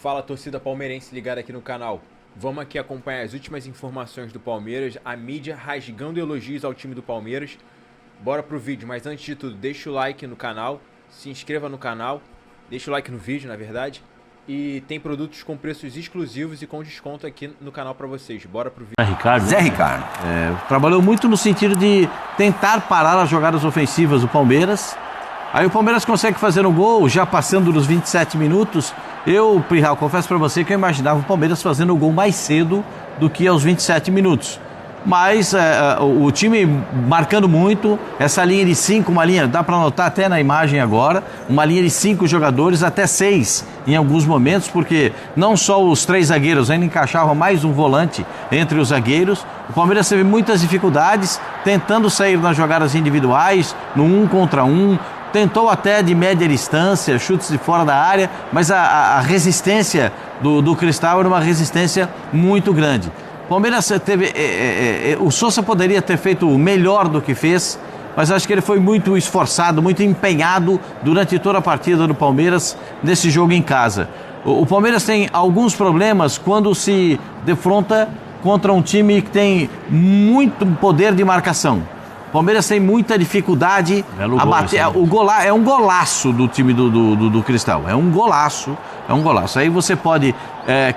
Fala, torcida palmeirense ligada aqui no canal. Vamos aqui acompanhar as últimas informações do Palmeiras, a mídia rasgando elogios ao time do Palmeiras. Bora pro vídeo, mas antes de tudo, deixa o like no canal, se inscreva no canal, deixa o like no vídeo, na verdade. E tem produtos com preços exclusivos e com desconto aqui no canal para vocês. Bora pro vídeo. Zé Ricardo. Trabalhou muito no sentido de tentar parar as jogadas ofensivas do Palmeiras. Aí o Palmeiras consegue fazer um gol, já passando dos 27 minutos. Eu, Prihal, confesso para você que eu imaginava o Palmeiras fazendo o gol mais cedo do que aos 27 minutos. Mas o time marcando muito, essa linha de 5, uma linha, dá para notar até na imagem agora, uma linha de 5 jogadores, até 6 em alguns momentos, porque não só os 3 zagueiros, ainda encaixava mais um volante entre os zagueiros. O Palmeiras teve muitas dificuldades, tentando sair nas jogadas individuais, no 1 contra 1, tentou até de média distância, chutes de fora da área, mas a resistência do Cristal era uma resistência muito grande. O Palmeiras teve... o Sousa poderia ter feito melhor do que fez, mas acho que ele foi muito esforçado, muito empenhado durante toda a partida do Palmeiras nesse jogo em casa. O Palmeiras tem alguns problemas quando se defronta contra um time que tem muito poder de marcação. O Palmeiras tem muita dificuldade a bater. É um golaço do time do Cristal. É um golaço. Aí você pode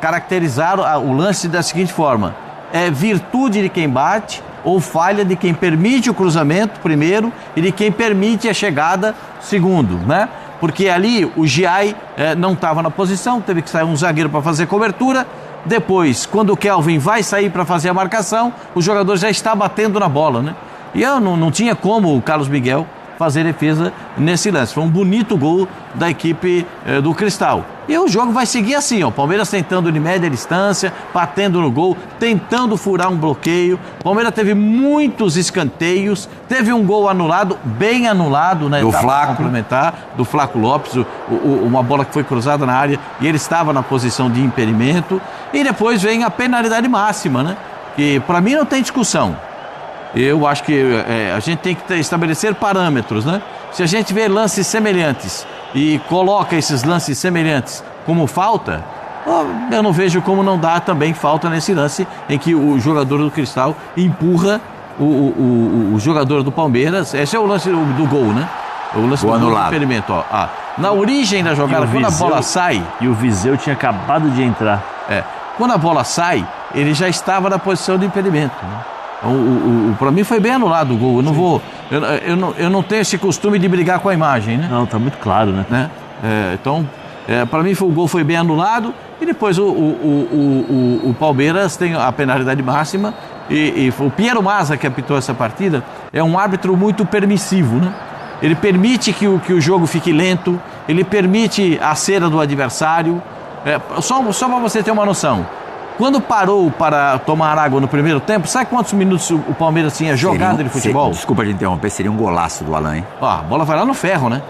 caracterizar o lance da seguinte forma: é virtude de quem bate ou falha de quem permite o cruzamento, primeiro, e de quem permite a chegada, segundo, né? Porque ali o Giai não estava na posição, teve que sair um zagueiro para fazer cobertura. Depois, quando o Kelvin vai sair para fazer a marcação, o jogador já está batendo na bola, né? E eu não tinha como o Carlos Miguel fazer defesa nesse lance. Foi um bonito gol da equipe do Cristal. E o jogo vai seguir assim, ó. Palmeiras tentando de média distância, batendo no gol, tentando furar um bloqueio. Palmeiras teve muitos escanteios, teve um gol anulado, bem anulado, né? Do Flaco. Complementar, do Flaco Lopes, uma bola que foi cruzada na área e ele estava na posição de impedimento. E depois vem a penalidade máxima, né? Que para mim não tem discussão. Eu acho que a gente tem que estabelecer parâmetros, né? Se a gente vê lances semelhantes e coloca esses lances semelhantes como falta, eu não vejo como não dá também falta nesse lance em que o jogador do Cristal empurra o jogador do Palmeiras. Esse é o lance do gol, né? O lance do impedimento, ó. Na origem da jogada, quando a bola sai... E o Viseu tinha acabado de entrar. Quando a bola sai, ele já estava na posição de impedimento, né? Para mim foi bem anulado o gol. Eu não tenho esse costume de brigar com a imagem, né? Não, tá muito claro, né? Então, para mim o gol foi bem anulado. E depois o Palmeiras tem a penalidade máxima. E o Piero Mazza, que apitou essa partida, é um árbitro muito permissivo, né? Ele permite que o jogo fique lento, ele permite a cera do adversário. Só para você ter uma noção. Quando parou para tomar água no primeiro tempo, sabe quantos minutos o Palmeiras tinha jogado de futebol? Desculpa de interromper, seria um golaço do Alain, hein? A bola vai lá no ferro, né?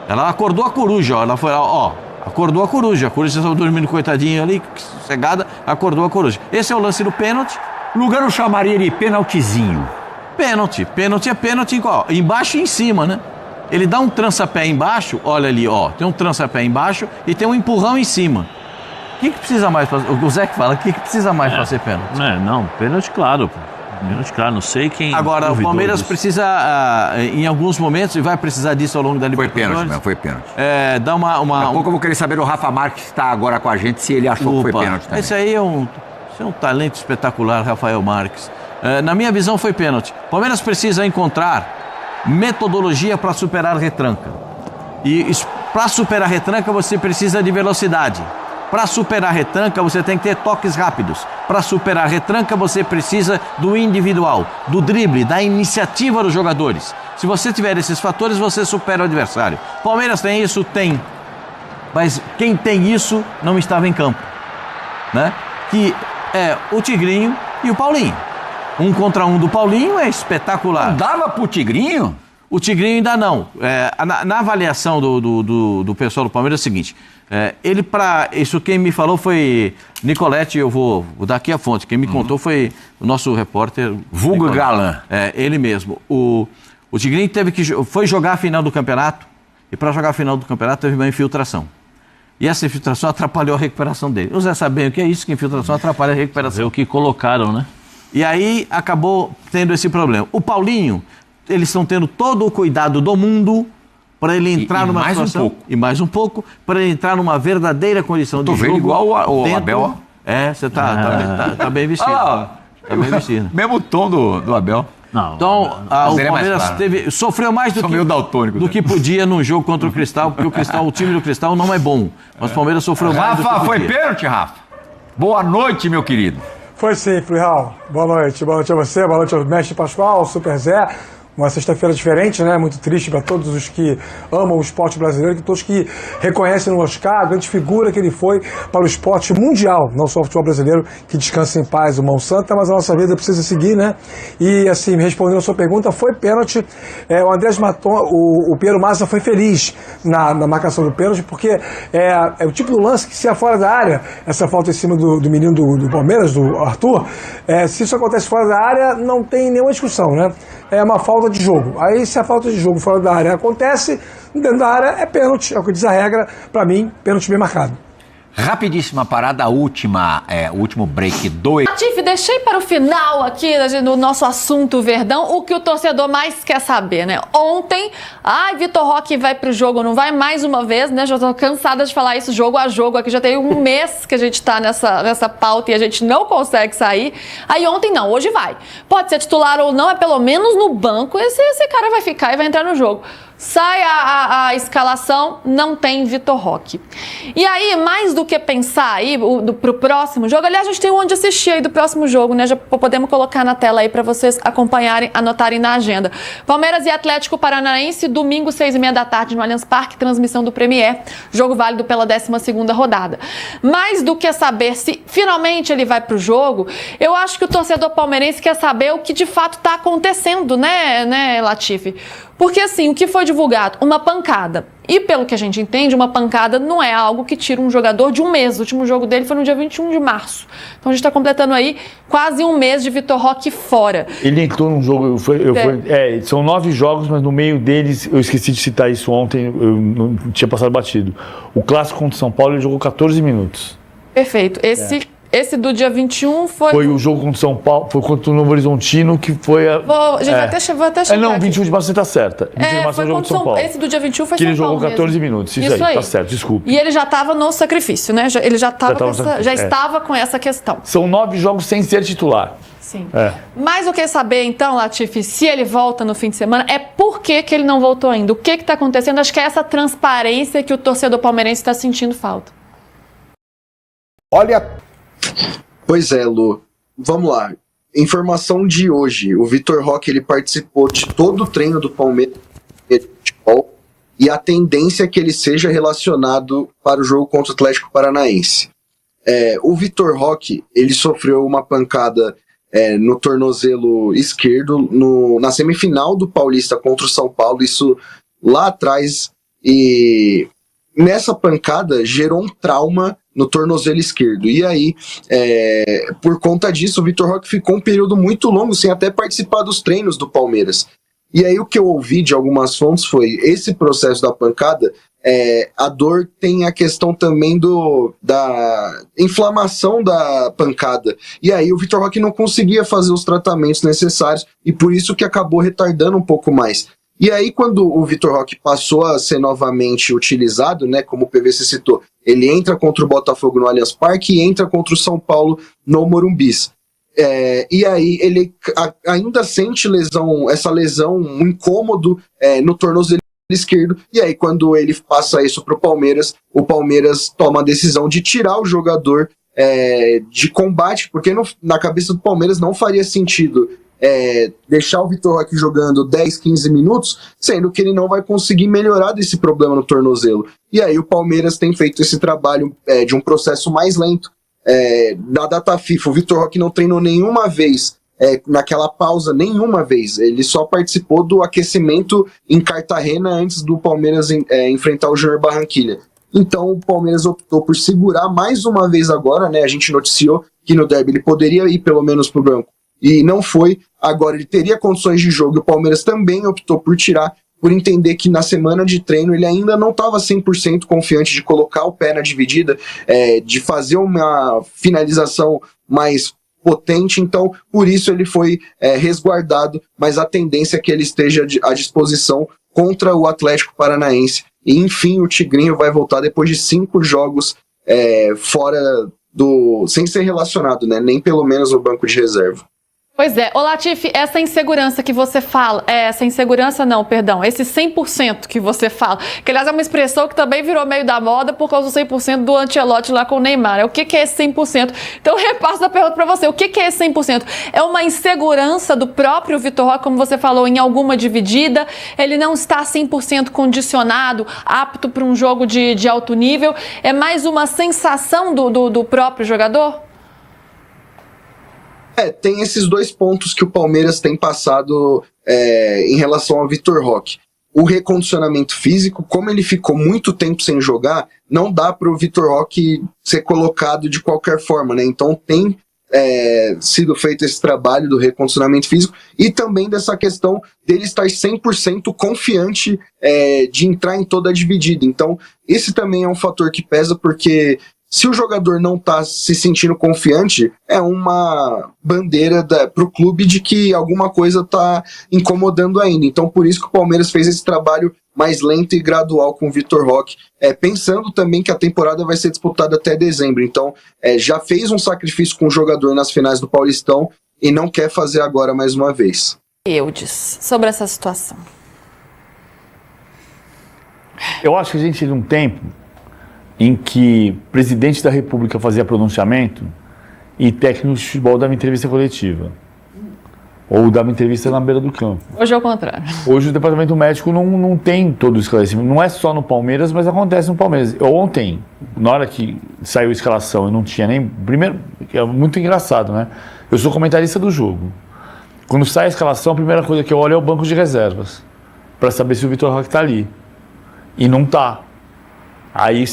Ela acordou a coruja, ó. Ela foi lá, acordou a coruja. A coruja estava dormindo coitadinha ali, cegada, acordou a coruja. Esse é o lance do pênalti. Lugar eu chamaria de penaltizinho. Pênalti é pênalti embaixo e em cima, né? Ele dá um trança-pé embaixo, olha ali, ó. Tem um trança-pé embaixo e tem um empurrão em cima. O que precisa mais fazer? O Zé que fala, o que precisa mais para ser pênalti? Pênalti, claro. Pênalti, claro, não sei quem... Agora, o Palmeiras precisa, em alguns momentos, e vai precisar disso ao longo da Libertadores... Foi pênalti. Dá uma... Daqui a pouco eu vou querer saber do Rafa Marques, que está agora com a gente, se ele achou que foi pênalti também. Esse aí é um talento espetacular, Rafael Marques. Na minha visão, foi pênalti. O Palmeiras precisa encontrar metodologia para superar a retranca. E para superar a retranca, você precisa de velocidade. Para superar a retranca, você tem que ter toques rápidos. Para superar a retranca, você precisa do individual, do drible, da iniciativa dos jogadores. Se você tiver esses fatores, você supera o adversário. Palmeiras tem isso? Tem. Mas quem tem isso não estava em campo, né? Que é o Tigrinho e o Paulinho. 1 contra 1 do Paulinho é espetacular. Não dava pro Tigrinho? O Tigrinho ainda não. Na avaliação do pessoal do Palmeiras é o seguinte, isso quem me falou foi Nicolete, eu vou dar aqui a fonte, quem me contou foi o nosso repórter... Vulgo Galan. Ele mesmo. O Tigrinho foi jogar a final do campeonato, e para jogar a final do campeonato teve uma infiltração. e essa infiltração atrapalhou a recuperação dele. O Zé sabe bem o que é isso, que infiltração atrapalha a recuperação. É o que colocaram, né? E aí acabou tendo esse problema. O Paulinho, eles estão tendo todo o cuidado do mundo para ele entrar numa mais situação... um pouco. E mais um pouco, para ele entrar numa verdadeira condição de jogo. Tô vendo igual o dentro... Abel, ó. É, você tá bem vestido. Tá bem vestido. Mesmo tom do Abel. Não. Então, o Mas ele é mais Palmeiras claro. sofreu mais Sou meio daltônico, do né? que podia no jogo contra o Cristal, porque o time do Cristal não é bom. Mas o Palmeiras sofreu mais do que Rafa, podia. foi pênalti, Rafa? Boa noite, meu querido. Foi sim, Fluihal. Boa noite a você, boa noite ao Mestre Pascoal, Super Zé. Uma sexta-feira diferente, né? Muito triste para todos os que amam o esporte brasileiro, que todos que reconhecem no Oscar a grande figura que ele foi para o esporte mundial, não só o futebol brasileiro, que descansa em paz o Mão Santa, mas a nossa vida precisa seguir, né? E assim, respondendo a sua pergunta, foi pênalti. O Andrés Maton, o Piero Massa foi feliz na marcação do pênalti, porque é o tipo do lance que, se é fora da área, essa falta em cima do menino do Palmeiras, do Arthur, se isso acontece fora da área, não tem nenhuma discussão, né? É uma falta de jogo. Aí, se a falta de jogo fora da área acontece, dentro da área é pênalti, é o que diz a regra. Para mim, pênalti bem marcado. Rapidíssima parada, o último break do... Latifi, deixei para o final aqui no nosso assunto Verdão o que o torcedor mais quer saber, né? Ontem, Vitor Roque vai pro jogo, não vai mais uma vez, né? Já tô cansada de falar isso jogo a jogo aqui, já tem um mês que a gente tá nessa pauta e a gente não consegue sair. Aí ontem não, hoje vai. Pode ser titular ou não, é pelo menos no banco, esse cara vai ficar e vai entrar no jogo. Sai a escalação, não tem Vitor Roque. E aí, mais do que pensar aí pro próximo jogo, aliás, a gente tem onde assistir aí do próximo jogo, né? Já podemos colocar na tela aí para vocês acompanharem, anotarem na agenda. Palmeiras e Atlético Paranaense, domingo, 6h30 da tarde, no Allianz Parque, transmissão do Premier, jogo válido pela 12ª rodada. Mais do que saber se finalmente ele vai pro jogo, eu acho que o torcedor palmeirense quer saber o que de fato está acontecendo, né, Latifi? Porque assim, o que foi divulgado? Uma pancada. E pelo que a gente entende, uma pancada não é algo que tira um jogador de um mês. O último jogo dele foi no dia 21 de março. Então a gente está completando aí quase um mês de Vitor Roque fora. Ele entrou num jogo, são 9 jogos, mas no meio deles, eu esqueci de citar isso ontem, eu não tinha passado batido. O clássico contra o São Paulo, ele jogou 14 minutos. Perfeito. Esse do dia 21 foi o jogo contra o São Paulo, foi contra o Novo Horizontino, que foi a... Vou até chegar não, aqui. 21 de março você tá certa. 21 de março foi é o jogo contra de São Paulo. Esse do dia 21 foi que São ele jogou Paulo 14 mesmo. minutos, isso aí, tá certo, desculpe. E ele já estava no sacrifício, né? Ele já estava com essa questão. São 9 jogos sem ser titular. Sim. Mas eu quero saber, então, Latifi, se ele volta no fim de semana, por que ele não voltou ainda? O que está acontecendo? Acho que é essa transparência que o torcedor palmeirense está sentindo falta. Olha... Pois é, Lu. Vamos lá. Informação de hoje. O Vitor Roque, ele participou de todo o treino do Palmeiras de futebol e a tendência é que ele seja relacionado para o jogo contra o Atlético Paranaense. O Vitor Roque, ele sofreu uma pancada no tornozelo esquerdo na semifinal do Paulista contra o São Paulo, isso lá atrás, e nessa pancada gerou um trauma no tornozelo esquerdo. E aí, por conta disso, o Vitor Roque ficou um período muito longo sem até participar dos treinos do Palmeiras. E aí o que eu ouvi de algumas fontes foi, esse processo da pancada, a dor tem a questão também da inflamação da pancada. E aí o Vitor Roque não conseguia fazer os tratamentos necessários e por isso que acabou retardando um pouco mais. E aí, quando o Vitor Roque passou a ser novamente utilizado, né, como o PVC citou, ele entra contra o Botafogo no Allianz Parque e entra contra o São Paulo no Morumbis. E aí ele ainda sente essa lesão, um incômodo no tornozelo esquerdo, e aí quando ele passa isso para o Palmeiras toma a decisão de tirar o jogador de combate, porque na cabeça do Palmeiras não faria sentido deixar o Vitor Roque jogando 10, 15 minutos, sendo que ele não vai conseguir melhorar desse problema no tornozelo. E aí o Palmeiras tem feito esse trabalho de um processo mais lento. Na data FIFA, o Vitor Roque não treinou nenhuma vez naquela pausa, nenhuma vez. Ele só participou do aquecimento em Cartagena antes do Palmeiras enfrentar o Júnior Barranquilla. Então o Palmeiras optou por segurar mais uma vez agora, né? A gente noticiou que no derby ele poderia ir pelo menos para o banco e não foi. Agora ele teria condições de jogo e o Palmeiras também optou por tirar, por entender que na semana de treino ele ainda não estava 100% confiante de colocar o pé na dividida, de fazer uma finalização mais potente, então por isso ele foi resguardado, mas a tendência é que ele esteja à disposição contra o Atlético Paranaense. E enfim, o Tigrinho vai voltar depois de 5 jogos fora sem ser relacionado, né? Nem pelo menos no banco de reserva. Pois é. Ô Latifi, essa insegurança que você fala, esse 100% que você fala, que aliás é uma expressão que também virou meio da moda por causa do 100% do Ancelotti lá com o Neymar. O que é esse 100%? Então eu repasso a pergunta para você. O que é esse 100%? É uma insegurança do próprio Vitor Roque, como você falou, em alguma dividida? Ele não está 100% condicionado, apto para um jogo de alto nível? É mais uma sensação do próprio jogador? Tem esses 2 pontos que o Palmeiras tem passado em relação ao Vitor Roque. O recondicionamento físico, como ele ficou muito tempo sem jogar, não dá para o Vitor Roque ser colocado de qualquer forma, né? Então tem sido feito esse trabalho do recondicionamento físico e também dessa questão dele estar 100% confiante de entrar em toda a dividida. Então esse também é um fator que pesa, porque se o jogador não está se sentindo confiante, é uma bandeira para o clube de que alguma coisa está incomodando ainda. Então, por isso que o Palmeiras fez esse trabalho mais lento e gradual com o Vitor Roque, pensando também que a temporada vai ser disputada até dezembro. Então, já fez um sacrifício com o jogador nas finais do Paulistão e não quer fazer agora mais uma vez. Eudes, sobre essa situação. Eu acho que a gente, num tempo em que o presidente da República fazia pronunciamento e técnico de futebol dava entrevista coletiva. Ou dava entrevista na beira do campo. Hoje é o contrário. Hoje o departamento médico não tem todo o esclarecimento. Não é só no Palmeiras, mas acontece no Palmeiras. Ontem, na hora que saiu a escalação, eu não tinha nem... Primeiro, é muito engraçado, né? Eu sou comentarista do jogo. Quando sai a escalação, a primeira coisa que eu olho é o banco de reservas, para saber se o Vitor Roque está ali. E não está. Aí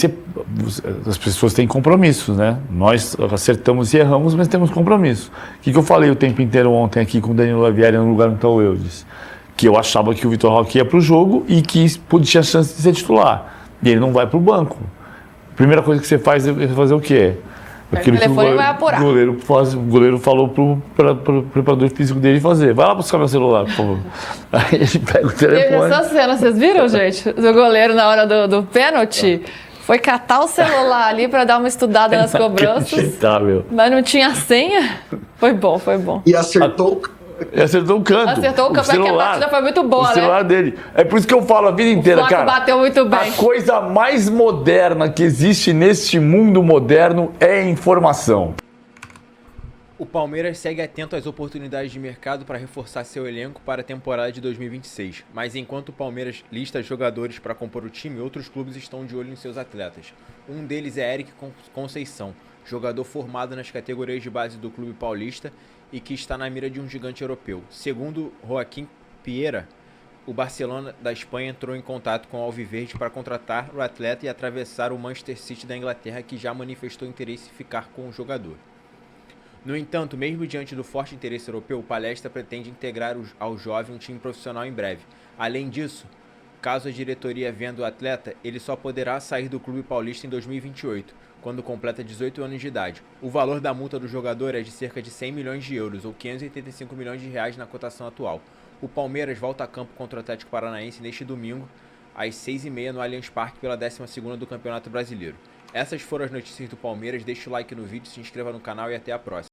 as pessoas têm compromissos, né? Nós acertamos e erramos, mas temos compromisso. O que eu falei o tempo inteiro ontem aqui com o Danilo Lavieri no lugar do Tal Eudes? Que eu achava que o Vitor Roque ia para o jogo e que tinha chance de ser titular. E ele não vai para o banco. A primeira coisa que você faz é fazer o quê? Aquilo que o goleiro falou para o preparador físico dele fazer. Vai lá buscar meu celular, por favor. Aí ele pega o telefone. Essa cena, vocês viram, gente? O goleiro, na hora do pênalti, foi catar o celular ali para dar uma estudada nas cobranças. Mas não tinha senha. Foi bom, foi bom. E acertou o canto. Acertou o canto, porque a partida foi muito boa, né? O celular dele. É por isso que eu falo a vida inteira, cara. Bateu muito bem. A coisa mais moderna que existe neste mundo moderno é a informação. O Palmeiras segue atento às oportunidades de mercado para reforçar seu elenco para a temporada de 2026. Mas enquanto o Palmeiras lista jogadores para compor o time, outros clubes estão de olho em seus atletas. Um deles é Eric Conceição, jogador formado nas categorias de base do clube paulista e que está na mira de um gigante europeu. Segundo Joaquim Pieira, o Barcelona da Espanha entrou em contato com o Alviverde para contratar o atleta e atravessar o Manchester City da Inglaterra, que já manifestou interesse em ficar com o jogador. No entanto, mesmo diante do forte interesse europeu, o Palestra pretende integrar ao jovem um time profissional em breve. Além disso, caso a diretoria venda o atleta, ele só poderá sair do clube paulista em 2028, quando completa 18 anos de idade. O valor da multa do jogador é de cerca de 100 milhões de euros, ou 585 milhões de reais na cotação atual. O Palmeiras volta a campo contra o Atlético Paranaense neste domingo, às 6h30 no Allianz Parque, pela 12ª do Campeonato Brasileiro. Essas foram as notícias do Palmeiras. Deixe o like no vídeo, se inscreva no canal e até a próxima.